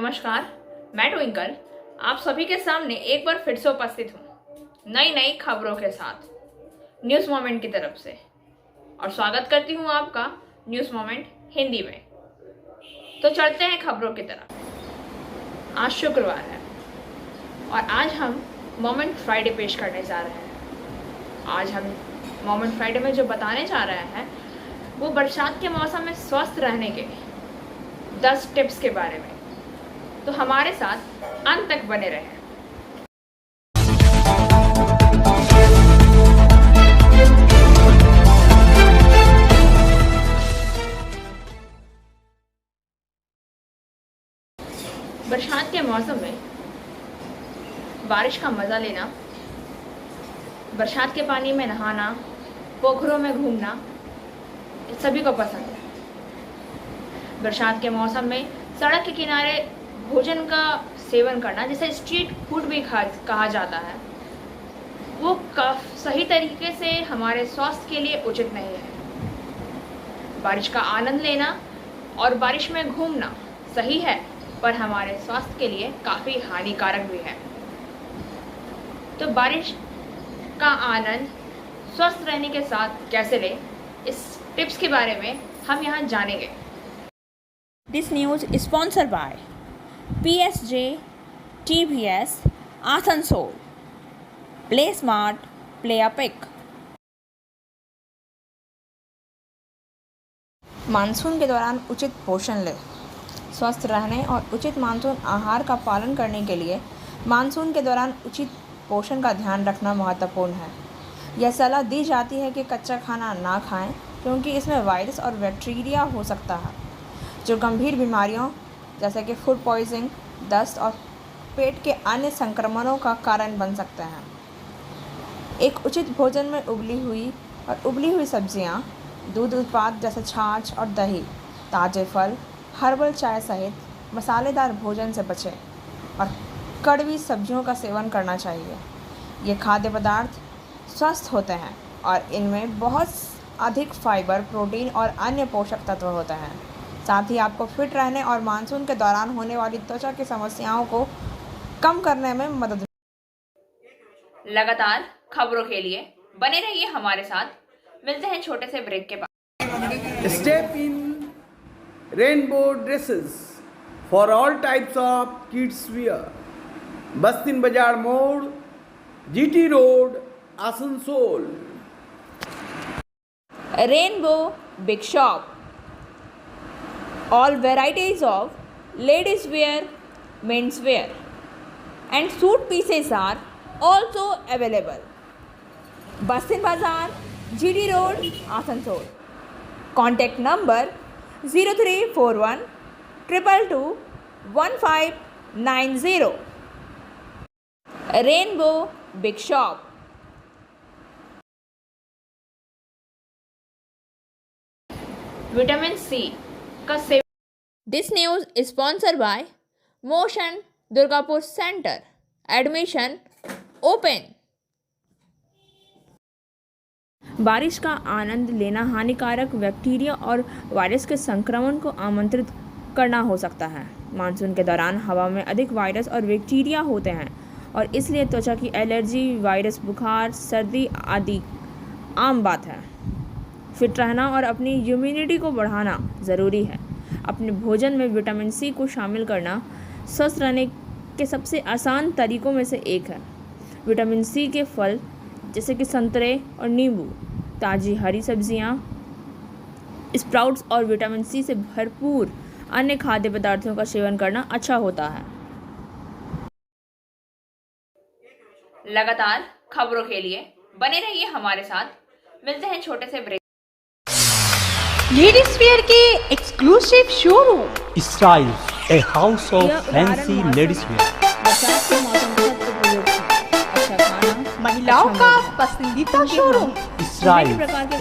नमस्कार, मैं ट्विंकल आप सभी के सामने एक बार फिर से उपस्थित हूँ नई नई खबरों के साथ न्यूज़ मोमेंट की तरफ से। और स्वागत करती हूँ आपका न्यूज़ मोमेंट हिंदी में। तो चलते हैं खबरों की तरफ। आज शुक्रवार है और आज हम मोमेंट फ्राइडे पेश करने जा रहे हैं। आज हम मोमेंट फ्राइडे में जो बताने जा रहे हैं वो बरसात के मौसम में स्वस्थ रहने के 10 टिप्स के बारे में। तो हमारे साथ अंत तक बने रहें। बरसात के मौसम में बारिश का मज़ा लेना, बरसात के पानी में नहाना, पोखरों में घूमना सभी को पसंद है। बरसात के मौसम में सड़क के किनारे भोजन का सेवन करना, जिसे स्ट्रीट फूड भी कहा जाता है, वो सही तरीके से हमारे स्वास्थ्य के लिए उचित नहीं है। बारिश का आनंद लेना और बारिश में घूमना सही है, पर हमारे स्वास्थ्य के लिए काफ़ी हानिकारक भी है। तो बारिश का आनंद स्वस्थ रहने के साथ कैसे लें, इस टिप्स के बारे में हम यहाँ जानेंगे। This news is sponsored by PSG TVS Asansol. Play smart, play epic। Monsoon के दौरान उचित पोषण लें। स्वस्थ रहने और उचित मानसून आहार का पालन करने के लिए मानसून के दौरान उचित पोषण का ध्यान रखना महत्वपूर्ण है। यह सलाह दी जाती है कि कच्चा खाना ना खाएं, क्योंकि इसमें वायरस और बैक्टीरिया हो सकता है जो गंभीर बीमारियों जैसे कि फूड पॉइजनिंग, दस्त और पेट के अन्य संक्रमणों का कारण बन सकते हैं। एक उचित भोजन में उबली हुई सब्जियां, दूध उत्पाद जैसे छाछ और दही, ताज़े फल, हर्बल चाय सहित मसालेदार भोजन से बचें और कड़वी सब्जियों का सेवन करना चाहिए। ये खाद्य पदार्थ स्वस्थ होते हैं और इनमें बहुत अधिक फाइबर, प्रोटीन और अन्य पोषक तत्व होते हैं। साथ ही आपको फिट रहने और मानसून के दौरान होने वाली त्वचा की समस्याओं को कम करने में मदद। लगातार खबरों के लिए बने रहिए हमारे साथ। मिलते हैं छोटे से ब्रेक के बाद। Step in rainbow dresses for all types of kids wear. बस्तिन बाजार मोड़, GT road, Asansol. Rainbow big shop. All varieties of ladies wear, men's wear and suit pieces are also available. Bastin Bazaar, GD Road, Asansol. Contact number 0341 222 1590. Rainbow Big Shop. Vitamin C का सेवन। This news is sponsored by Motion Durgapur Center. Admission open. बारिश का आनंद लेना हानिकारक bacteria और virus के संक्रमण को आमंत्रित करना हो सकता है। मानसून के दौरान हवा में अधिक वायरस और बैक्टीरिया होते हैं और इसलिए त्वचा की एलर्जी, वायरस बुखार, सर्दी आदि आम बात है। फिट रहना और अपनी इम्यूनिटी को बढ़ाना ज़रूरी है। अपने भोजन में विटामिन सी को शामिल करना स्वस्थ रहने के सबसे आसान तरीकों में से एक है। विटामिन सी के फल जैसे कि संतरे और नींबू, ताज़ी हरी सब्जियां, स्प्राउट्स और विटामिन सी से भरपूर अन्य खाद्य पदार्थों का सेवन करना अच्छा होता है। लगातार खबरों के लिए बने रहिए हमारे साथ। मिलते हैं छोटे से ब्रेक। लेडीज वेयर के exclusive showroom style, a house of fancy ladies where. बरसात के मौसम में सबको प्रयोग अच्छा खाना, महिलाओं का पसंदीदा showroom style,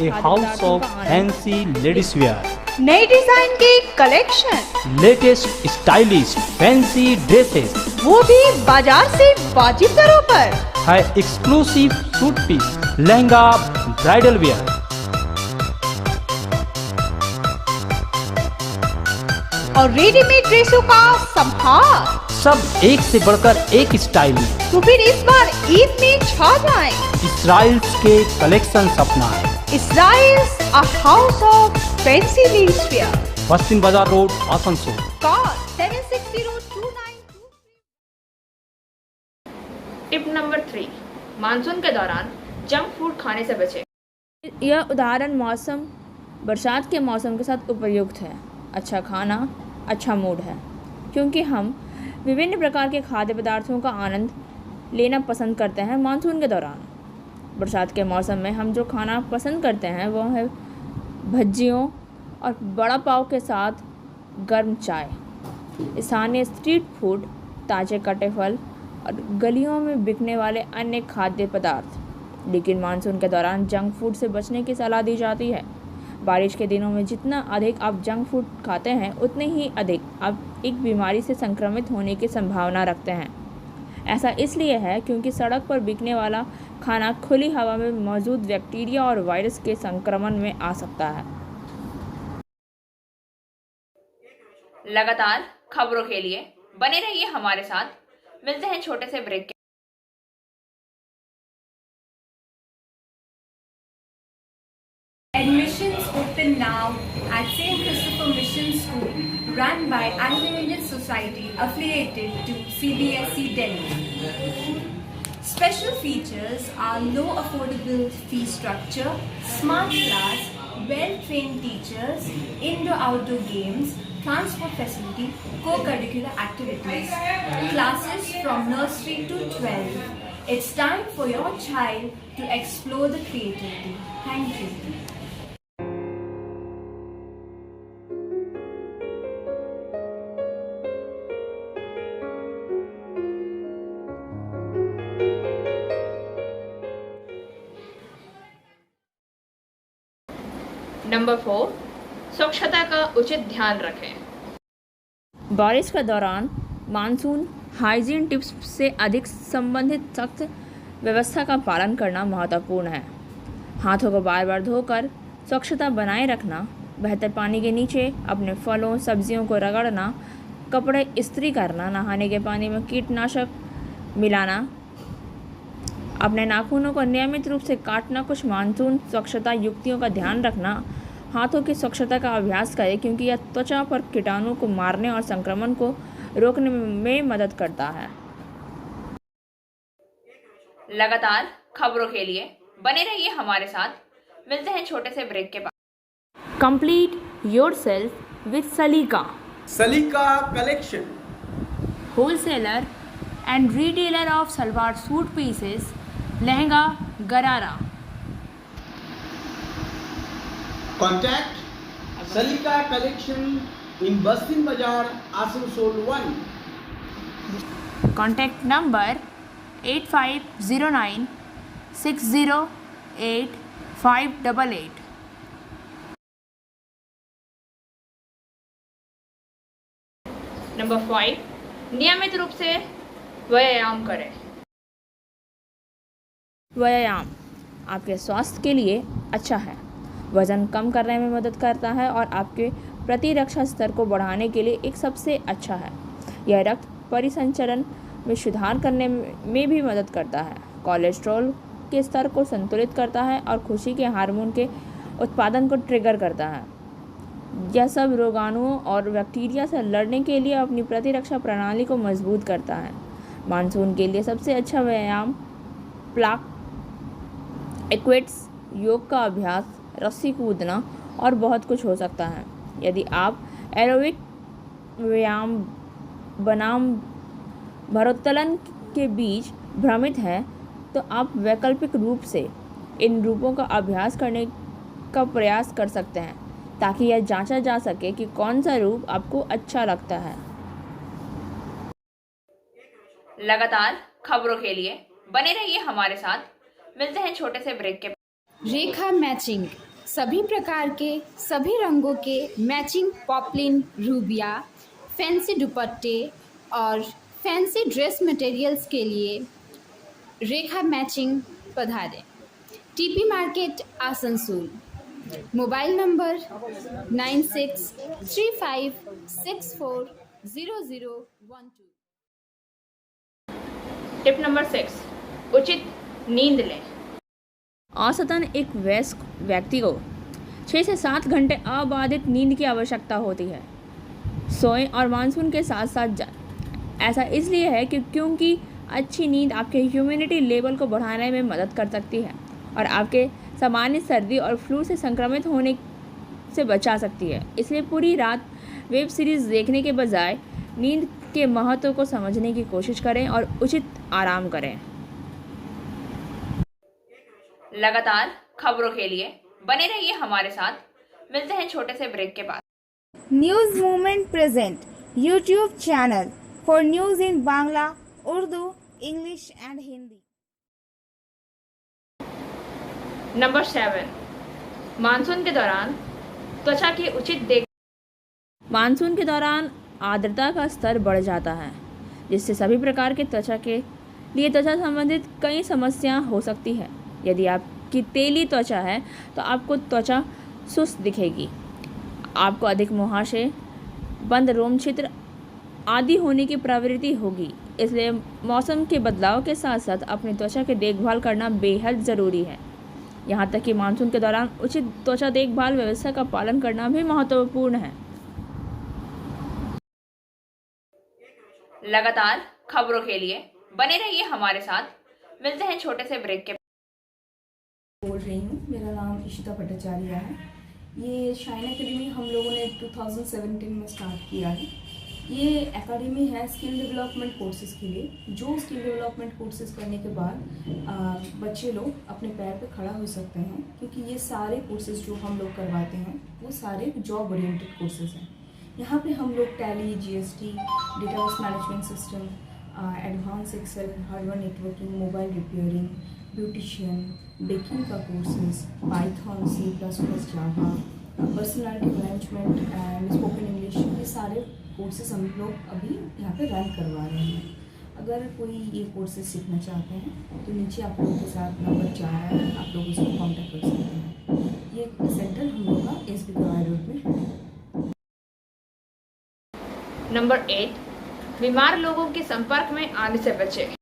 a house of fancy ladies wear. नए डिजाइन के collection, latest stylish fancy dresses, वो भी बाजार से वाजिब दरों पर। है exclusive suit piece, lehenga, bridal wear. और रेडीमेड ड्रेसों का संभार। सब एक से बढ़कर एक स्टाइल में। तो फिर इस बार ईद में छा जाएं। इसराइल्स के कलेक्शन अपनाएं। Israel's a house of fancy लीव्सवेयर। Paschim Bazar road, Asansol. Call 760292। Tip number 3, monsoon के दौरान जंक फूड खाने से बचें। यह उदाहरण मौसम बरसात के मौसम के साथ उपयुक्त है। अच्छा खाना अच्छा मूड है, क्योंकि हम विभिन्न प्रकार के खाद्य पदार्थों का आनंद लेना पसंद करते हैं। मानसून के दौरान बरसात के मौसम में हम जो खाना पसंद करते हैं वो है भज्जियों और बड़ा पाव के साथ गर्म चाय, स्थानीय स्ट्रीट फूड, ताज़े कटे फल और गलियों में बिकने वाले अन्य खाद्य पदार्थ। लेकिन मानसून के दौरान जंक फूड से बचने की सलाह दी जाती है। बारिश के दिनों में जितना अधिक आप जंक फूड खाते हैं उतने ही अधिक आप एक बीमारी से संक्रमित होने की संभावना रखते हैं। ऐसा इसलिए है क्योंकि सड़क पर बिकने वाला खाना खुली हवा में मौजूद बैक्टीरिया और वायरस के संक्रमण में आ सकता है। लगातार खबरों के लिए बने रहिए हमारे साथ। मिलते हैं छोटे से ब्रेक के। Admissions open now at St. Christopher Mission School, run by Anglo-Indian Society affiliated to CBSE Delhi. Special features are low affordable fee structure, smart class, well-trained teachers, indoor-outdoor games, transport facility, co-curricular activities, classes from nursery to 12. It's time for your child to explore the creativity. Thank you. Number 4, स्वच्छता का उचित ध्यान रखें। बारिश के दौरान monsoon hygiene tips से अधिक संबंधित सख्त व्यवस्था का पालन करना महत्वपूर्ण है। हाथों को बार बार धोकर स्वच्छता बनाए रखना, बेहतर पानी के नीचे अपने फलों सब्जियों को रगड़ना, कपड़े इस्त्री करना, नहाने के पानी में कीटनाशक मिलाना, अपने नाखूनों को नियमित रूप से काटना, कुछ मानसून स्वच्छता युक्तियों का ध्यान रखना, हाथों की स्वच्छता का अभ्यास करें क्योंकि यह त्वचा पर कीटाणु को मारने और संक्रमण को रोकने में मदद करता है। लगातार खबरों के लिए बने रहिए हमारे साथ। मिलते हैं छोटे से ब्रेक के बाद। कंप्लीट योरसेल्फ विद सलीका। सलीका collection, wholesaler and retailer of salwar suit pieces, lehenga, गरारा। contact Salika Collection in Bastin Bazaar, Asansol 1. Contact number 8509 608 588। Number 5, नियमित रूप से व्यायाम करें। व्यायाम आपके स्वास्थ्य के लिए अच्छा है, वज़न कम करने में मदद करता है और आपके प्रतिरक्षा स्तर को बढ़ाने के लिए एक सबसे अच्छा है। यह रक्त परिसंचरण में सुधार करने में भी मदद करता है, कोलेस्ट्रॉल के स्तर को संतुलित करता है और खुशी के हार्मोन के उत्पादन को ट्रिगर करता है। यह सब रोगाणुओं और बैक्टीरिया से लड़ने के लिए अपनी प्रतिरक्षा प्रणाली को मजबूत करता है। मानसून के लिए सबसे अच्छा व्यायाम प्लाक एक्वेट्स, योग का अभ्यास, रस्सी कूदना और बहुत कुछ हो सकता है। यदि आप एरोबिक व्यायाम बनाम भारोत्तोलन के बीच भ्रमित हैं तो आप वैकल्पिक रूप से इन रूपों का अभ्यास करने का प्रयास कर सकते हैं ताकि यह जांचा जा सके कि कौन सा रूप आपको अच्छा लगता है। लगातार खबरों के लिए बने रहिए हमारे साथ। मिलते हैं छोटे से ब्रेक के बाद। रेखा मैचिंग, सभी प्रकार के सभी रंगों के मैचिंग पॉपलिन, रूबिया, फैंसी दुपट्टे और फैंसी ड्रेस मटेरियल्स के लिए रेखा मैचिंग पधारें। TP market, Asansol. Mobile number 9635640012। Tip number 6, उचित नींद लें। औसतन एक वयस्क व्यक्ति को 6 से 7 घंटे अबाधित नींद की आवश्यकता होती है। सोएं और मानसून के साथ साथ ऐसा इसलिए है क्योंकि अच्छी नींद आपके ह्यूमिडिटी लेवल को बढ़ाने में मदद कर सकती है और आपके सामान्य सर्दी और फ्लू से संक्रमित होने से बचा सकती है। इसलिए पूरी रात वेब सीरीज़ देखने के बजाय नींद के महत्व को समझने की कोशिश करें और उचित आराम करें। लगातार खबरों के लिए बने रहिए हमारे साथ। मिलते हैं छोटे से ब्रेक के बाद। News movement present YouTube channel for news in Bangla, Urdu, English and Hindi. Number 7, monsoon के दौरान त्वचा की उचित देख। मानसून के दौरान आर्द्रता का स्तर बढ़ जाता है, जिससे सभी प्रकार के त्वचा के लिए त्वचा संबंधित कई समस्याएं हो सकती है। यदि आपकी तेली त्वचा है तो आपको त्वचा सुस्त दिखेगी, आपको अधिक मुहासे, बंद रोम छिद्र आदि होने की प्रवृत्ति होगी। इसलिए मौसम के बदलाव के साथ साथ अपनी त्वचा की देखभाल करना बेहद ज़रूरी है। यहाँ तक कि मानसून के दौरान उचित त्वचा देखभाल व्यवस्था का पालन करना भी महत्वपूर्ण है। लगातार खबरों के लिए बने रहिए हमारे साथ। मिलते हैं छोटे से ब्रेक के बाद। बोल रही हूँ, मेरा नाम इशिता भट्टाचार्य है। ये शाइन एकेडमी हम लोगों ने 2017 में स्टार्ट किया है। ये एकेडमी है स्किल डेवलपमेंट कोर्सेज़ के लिए, जो स्किल डेवलपमेंट कोर्सेज़ करने के बाद बच्चे लोग अपने पैर पे खड़ा हो सकते हैं, क्योंकि ये सारे कोर्सेज़ जो हम लोग करवाते हैं वो सारे जॉब ओरिएंटेड कोर्सेज़ हैं। यहाँ पे हम लोग Tally, GST, database management system, advance Excel, hardware networking, mobile repairing, beautician, baking का courses, Python, C++, Java, personality management and spoken English, ये सारे कोर्सेज हम लोग अभी यहाँ पे रन करवा रहे हैं। अगर कोई ये कोर्सेज सीखना चाहते हैं तो नीचे आप लोगों के साथ नंबर जा रहा है, आप लोग उसको कॉन्टैक्ट कर सकते हैं। ये सेंटर हम लोग का SB गवाई रोड में है। नंबर 8, बीमार लोगों के संपर्क में आने से बचें।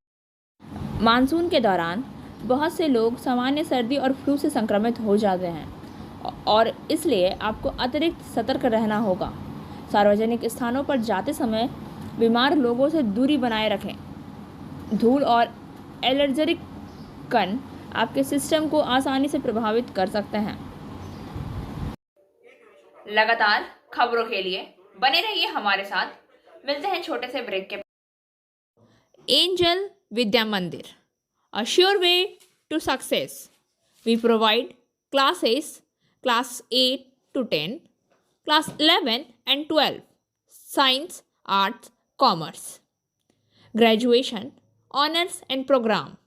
मानसून के दौरान बहुत से लोग सामान्य सर्दी और फ्लू से संक्रमित हो जाते हैं और इसलिए आपको अतिरिक्त सतर्क रहना होगा। सार्वजनिक स्थानों पर जाते समय बीमार लोगों से दूरी बनाए रखें। धूल और एलर्जेटिक कण आपके सिस्टम को आसानी से प्रभावित कर सकते हैं। लगातार खबरों के लिए बने रहिए हमारे साथ। मिलते हैं छोटे से ब्रेक के बाद। एंजल विद्या मंदिर, a sure way to success. We provide classes class 8 to 10, class 11 and 12, science, arts, commerce, graduation, honors and program.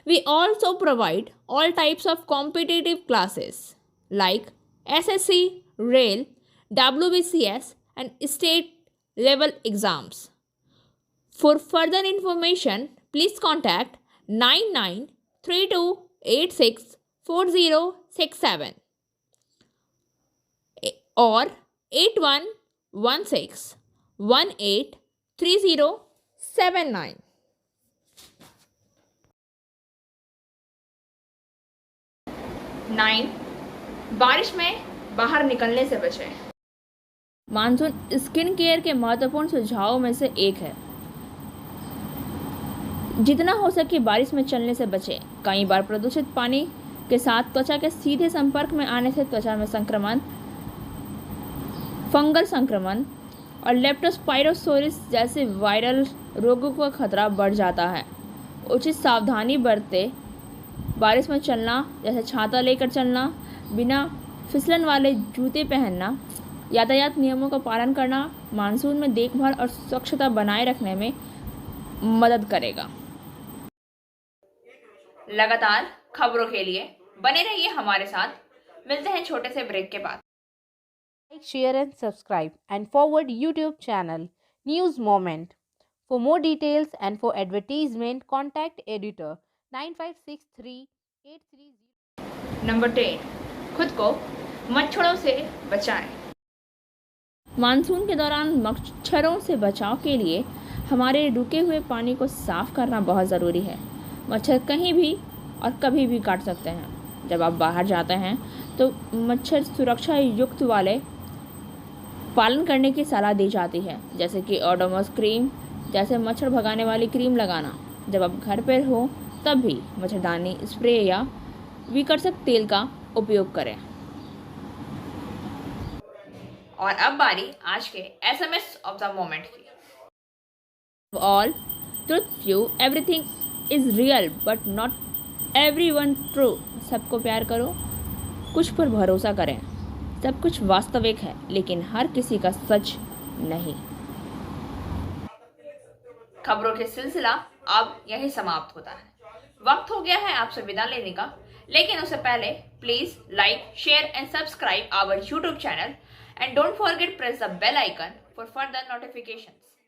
We also provide all types of competitive classes like SSC, Rail, WBCS and state level exams. For further information, please contact 9932864067 or 8116183079. Nine, बारिश में बाहर निकलने से बचें। Monsoon skin care के महत्वपूर्ण सुझावों में से एक है। जितना हो सके बारिश में चलने से बचें। कई बार प्रदूषित पानी के साथ त्वचा के सीधे संपर्क में आने से त्वचा में संक्रमण, फंगल संक्रमण और लेप्टोस्पाइरोसिस जैसे वायरल रोगों का खतरा बढ़ जाता है। उचित सावधानी बरतें। बारिश में चलना जैसे छाता लेकर चलना, बिना फिसलन वाले जूते पहनना, यातायात नियमों का पालन करना मानसून में देखभाल और स्वच्छता बनाए रखने में मदद करेगा। लगातार खबरों के लिए बने रहिए हमारे साथ। मिलते हैं छोटे से ब्रेक के बाद। Like, share and subscribe and forward YouTube channel News Moment. For more details and for advertisement, contact editor 9563 830. Number 10, खुद को मच्छरों से बचाएं। मानसून के दौरान मच्छरों से बचाव के लिए हमारे रुके हुए पानी को साफ करना बहुत ज़रूरी है। मच्छर कहीं भी और कभी भी काट सकते हैं। जब आप बाहर जाते हैं तो मच्छर सुरक्षा युक्त वाले पालन करने की सलाह दी जाती है, जैसे कि ओडोमॉस क्रीम जैसे मच्छर भगाने वाली क्रीम लगाना। जब आप घर पर हो तब भी मच्छरदानी स्प्रे या विकर्षक तेल का उपयोग करें। और अब बारी आज के SMS ऑफ द मोमेंट की। All truth you everything is real but not everyone true. सबको प्यार करो, कुछ पर भरोसा करें। सब कुछ वास्तविक है लेकिन हर किसी का सच नहीं। खबरों के सिलसिला अब यही समाप्त होता है। वक्त हो गया है आपसे विदा लेने का, लेकिन उससे पहले please like, share and subscribe our YouTube channel and don't forget press the bell icon for further notifications.